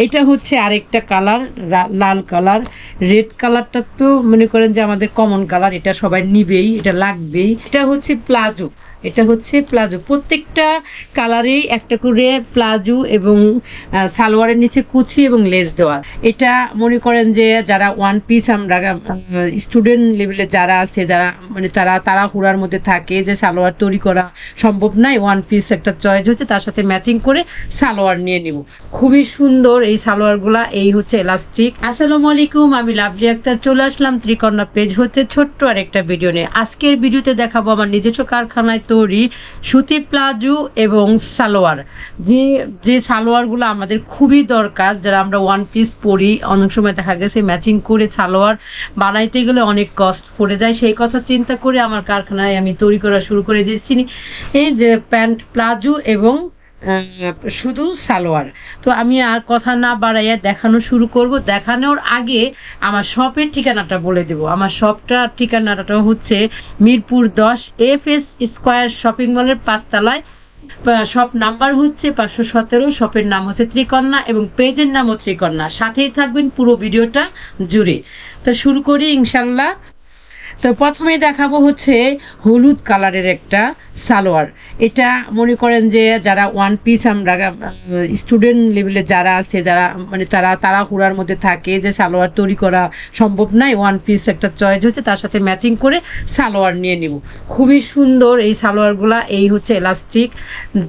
এটা হচ্ছে আরেকটা কালার, লাল কালার। রেড কালারটা তো মনে করেন যে আমাদের কমন কালার, এটা সবাই নিবেই, এটা লাগবেই। এটা হচ্ছে প্লাজো, এটা হচ্ছে প্লাজো। প্রত্যেকটা কালারেই একটা করে প্লাজো এবং সালোয়ারের নিচে কুচি এবং লেস দেওয়া। এটা মনে করেন যে যারা ওয়ান পিস, আমরা স্টুডেন্ট লেভেলে যারা আছে, যারা মানে তারা হুড়ার মধ্যে থাকে যে সালোয়ার তৈরি করা সম্ভব নয়, ওয়ান পিস একটা চয়েস হচ্ছে, তার সাথে ম্যাচিং করে সালোয়ার নিয়ে নিব। খুবই সুন্দর এই সালোয়ারগুলা। এই হচ্ছে এলাস্টিক। আসসালামু আলাইকুম, আমি লাভলি আক্তার চলে আসলাম ত্রিকন্যা পেজ হচ্ছে ছোট্ট আর একটা ভিডিও নিয়ে। আজকের ভিডিওতে দেখাবো আমার নিজস্ব কারখানায় তৈরি সুতি প্লাজো এবং সালোয়ার। যে সালোয়ারগুলো আমাদের খুবই দরকার, যারা আমরা ওয়ান পিস পরি, অনেক সময় দেখা গেছে ম্যাচিং করে সালোয়ার বানাইতে গেলে অনেক কষ্ট পড়ে যায়। সেই কথা চিন্তা করে আমার কারখানায় আমি তৈরি করা শুরু করে দিয়েছি এই যে প্যান্ট, প্লাজো এবং শুধু সালোয়ার। তো আমি আর কথা না বাড়াইয়া দেখানো শুরু করব। দেখানোর আগে আমার শপের ঠিকানাটা বলে দেব। আমার শপটার ঠিকানাটা হচ্ছে মিরপুর 10 FS স্কয়ার শপিং মলের 5 তলায়। শপ নাম্বার হচ্ছে 517। শপের নাম হচ্ছে ত্রিকন্যা এবং পেজের নামও ত্রিকন্যা। সাথেই থাকবেন পুরো ভিডিওটা জুড়ে। তো শুরু করি ইনশাল্লাহ। তো প্রথমে দেখাবো হচ্ছে হলুদ কালারের একটা সালোয়ার। এটা মনে করেন যে যারা ওয়ান পিস, আমরা স্টুডেন্ট লেভেলে যারা আছে, যারা মানে তারা হুড়ার মধ্যে থাকে যে সালোয়ার তৈরি করা সম্ভব নয়, ওয়ান পিস একটা চয়েস হচ্ছে, তার সাথে ম্যাচিং করে সালোয়ার নিয়ে নিব। খুবই সুন্দর এই সালোয়ারগুলা। এই হচ্ছে এলাস্টিক।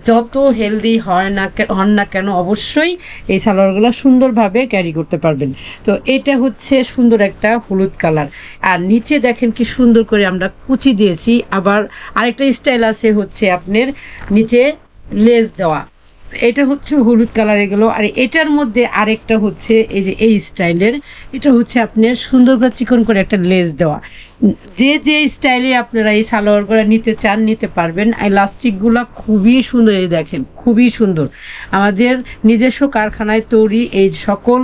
যত হেলদি হন না কেন অবশ্যই এই সালোয়ারগুলো সুন্দরভাবে ক্যারি করতে পারবেন। তো এটা হচ্ছে সুন্দর একটা হলুদ কালার। আর নিচে দেখেন কি সুন্দর করে আমরা কুচি দিয়েছি। আবার আরেকটা স্টাইল আছে হচ্ছে আপনার নিচে লেস দেওয়া। এটা হচ্ছে হলুদ কালার এগুলো। আর এটার মধ্যে আরেকটা হচ্ছে এই যে এই স্টাইলের, এটা হচ্ছে আপনার সুন্দর করে চিকন করে একটা লেস দেওয়া। যে স্টাইলে আপনারা এই সালোয়ারগুলো নিতে চান নিতে পারবেন। ইলাস্টিকগুলো খুবই সুন্দর, এই দেখেন খুবই সুন্দর। আমাদের নিজস্ব কারখানায় তৈরি এই সকল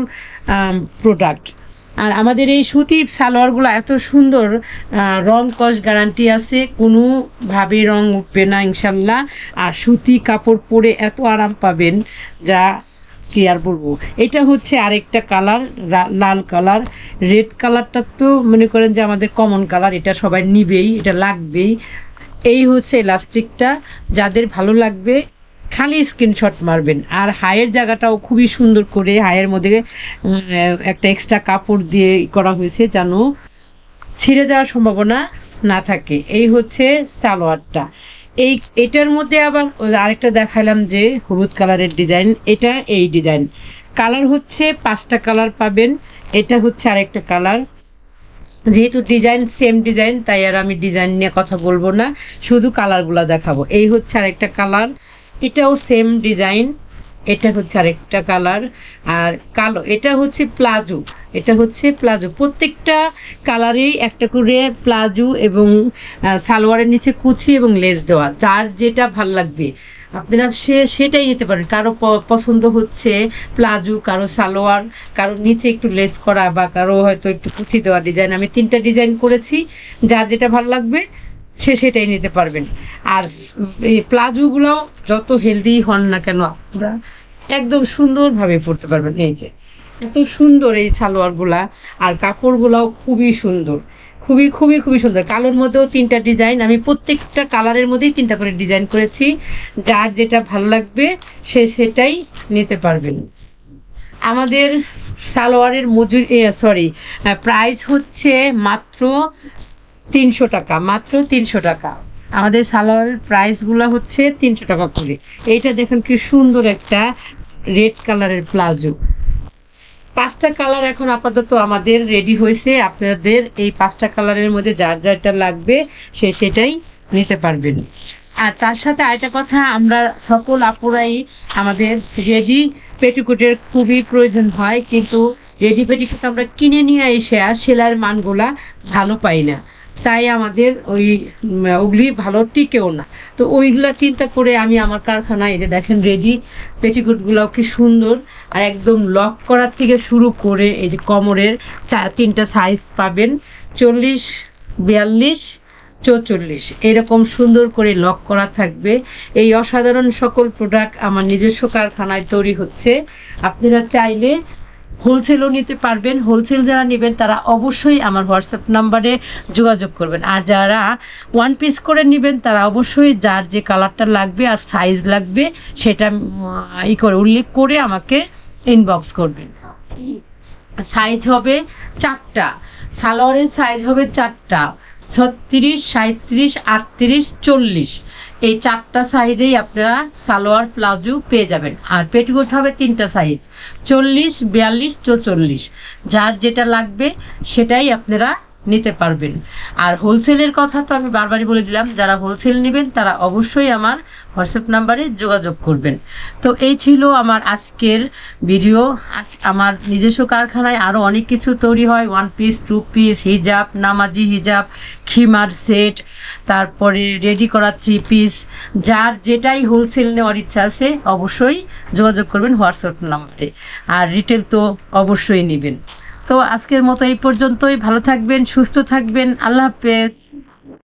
প্রোডাক্ট। আর আমাদের এই সুতির সালোয়ারগুলো এত সুন্দর, রং কস গ্যারান্টি আছে, কোনোভাবে রং উঠবে না ইনশাল্লাহ। আর সুতি কাপড় পরে এত আরাম পাবেন যা কি আর বলবো। এটা হচ্ছে আরেকটা কালার, লাল কালার। রেড কালারটা তো মনে করেন যে আমাদের কমন কালার, এটা সবাই নিবেই, এটা লাগবেই। এই হচ্ছে ইলাস্টিকটা। যাদের ভালো লাগবে খালি স্ক্রিনশট মারবেন। আর হায়ের জায়গাটাও খুবই সুন্দর করে হায়ের মধ্যে একটা এক্সট্রা কাপড় দিয়ে করা হয়েছে যেন ছিঁড়ে যাওয়ার সম্ভাবনা না থাকে। এই হচ্ছে সালোয়ারটা। এটার মধ্যে আবার আরেকটা দেখালাম যে হলুদ কালারের ডিজাইন। এটা এই ডিজাইন কালার হচ্ছে 5টা কালার পাবেন। এটা হচ্ছে আরেকটা কালার। যেহেতু ডিজাইন সেম ডিজাইন, তাই আর আমি ডিজাইন নিয়ে কথা বলবো না, শুধু কালারগুলা দেখাবো। এই হচ্ছে আরেকটা কালার, এটাও সেম ডিজাইন। এটা হচ্ছে আরেকটা কালার। আর কালো, এটা হচ্ছে প্লাজো, এটা হচ্ছে প্লাজো। প্রত্যেকটা কালারেই একটা করে প্লাজো এবং সালোয়ারের নিচে কুচি এবং লেস দেওয়া। যার যেটা ভাল লাগবে আপনারা সেটাই নিতে পারেন। কারো পছন্দ হচ্ছে প্লাজো, কারো সালোয়ার, কারো নিচে একটু লেস করা, বা কারো হয়তো একটু কুচি দেওয়া ডিজাইন। আমি 3টা ডিজাইন করেছি, যার যেটা ভাল লাগবে সেটাই নিতে পারবেন। আর এই প্লাজোগুলোও যত হেলদি হন না কেন আপনারা একদম সুন্দরভাবে পরতে পারবেন। এই যে এত সুন্দর এই সালোয়ারগুলা। আর কাপড়গুলাও খুবই সুন্দর, খুবই খুবই খুবই সুন্দর। কালোর মধ্যেও 3টা ডিজাইন, আমি প্রত্যেকটা কালারের মধ্যেই 3টা করে ডিজাইন করেছি। যার যেটা ভালো লাগবে সেটাই নিতে পারবেন। আমাদের সালোয়ারের প্রাইস হচ্ছে মাত্র 300 টাকা, মাত্র 300 টাকা। আমাদের সালোয়ারের প্রাইসগুলো হচ্ছে 300 টাকা করে। এইটা দেখুন কি সুন্দর একটা রেড কালারের প্লাজো। 5টা কালার এখন আপাতত আমাদের রেডি হয়েছে। আপনাদের এই 5টা কালারের মধ্যে যার যেটা লাগবে সেটাই নিতে পারবেন। আর তার সাথে আরেকটা কথা, আমরা সকল আপুরাই আমাদের রেডি পেটিকোটের খুবই প্রয়োজন হয়, কিন্তু রেডি পেটিকোট আমরা কিনে নিয়ে এসে আর সেলাইয়ের মানগুলা ভালো পাই না, তাই আমাদের ওগুলি ভালো টিকেও না। তো ওইগুলা চিন্তা করে আমি আমার কারখানায় এই যে দেখেন রেডি পেটিকোটগুলোও কি সুন্দর। আর একদম লক করার থেকে শুরু করে এই যে কোমরের 3টা সাইজ পাবেন, 40, 42 44 এরকম সুন্দর করে লক করা থাকবে। এই অসাধারণ সকল প্রোডাক্ট আমার নিজস্ব কারখানায় তৈরি হচ্ছে। আপনারা চাইলে হোলসেলও নিতে পারবেন। হোলসেল যারা নেবেন তারা অবশ্যই আমার হোয়াটসঅ্যাপ নাম্বারে যোগাযোগ করবেন। আর যারা ওয়ান পিস করে নেবেন তারা অবশ্যই যার যে কালারটা লাগবে আর সাইজ লাগবে সেটা করে উল্লেখ করে আমাকে ইনবক্স করবেন। সাইজ হবে 4টা, সালোয়ারের সাইজ হবে 4টা, 36, 37, 38, 40। এই 4টা সাইজেই আপনারা সালোয়ার প্লাজো পেয়ে যাবেন। আর পেটিকোট হবে 3টা সাইজ, 40, 42, 44। যার যেটা লাগবে সেটাই আপনারা নিতে পারবেন। আর হোলসেলের কথা তো আমি বারবারই বলে দিলাম, যারা হোলসেল নেবেন তারা অবশ্যই আমার হোয়াটসঅ্যাপ নাম্বারে যোগাযোগ করবেন। তো এই ছিল আমার আজকের ভিডিও। আমার নিজস্ব কারখানায় আরও অনেক কিছু তৈরি হয়, ওয়ান পিস, টু পিস, হিজাব, নামাজি হিজাব, খিমার সেট, তারপরে রেডি করা 3 পিস। যার যেটাই হোলসেল নেওয়ার ইচ্ছা আছে অবশ্যই যোগাযোগ করবেন হোয়াটসঅ্যাপ নাম্বারে। আর রিটেল তো অবশ্যই নেবেন। তো আজকের মতো এই পর্যন্তই। ভালো থাকবেন, সুস্থ থাকবেন। আল্লাহ হাফেজ।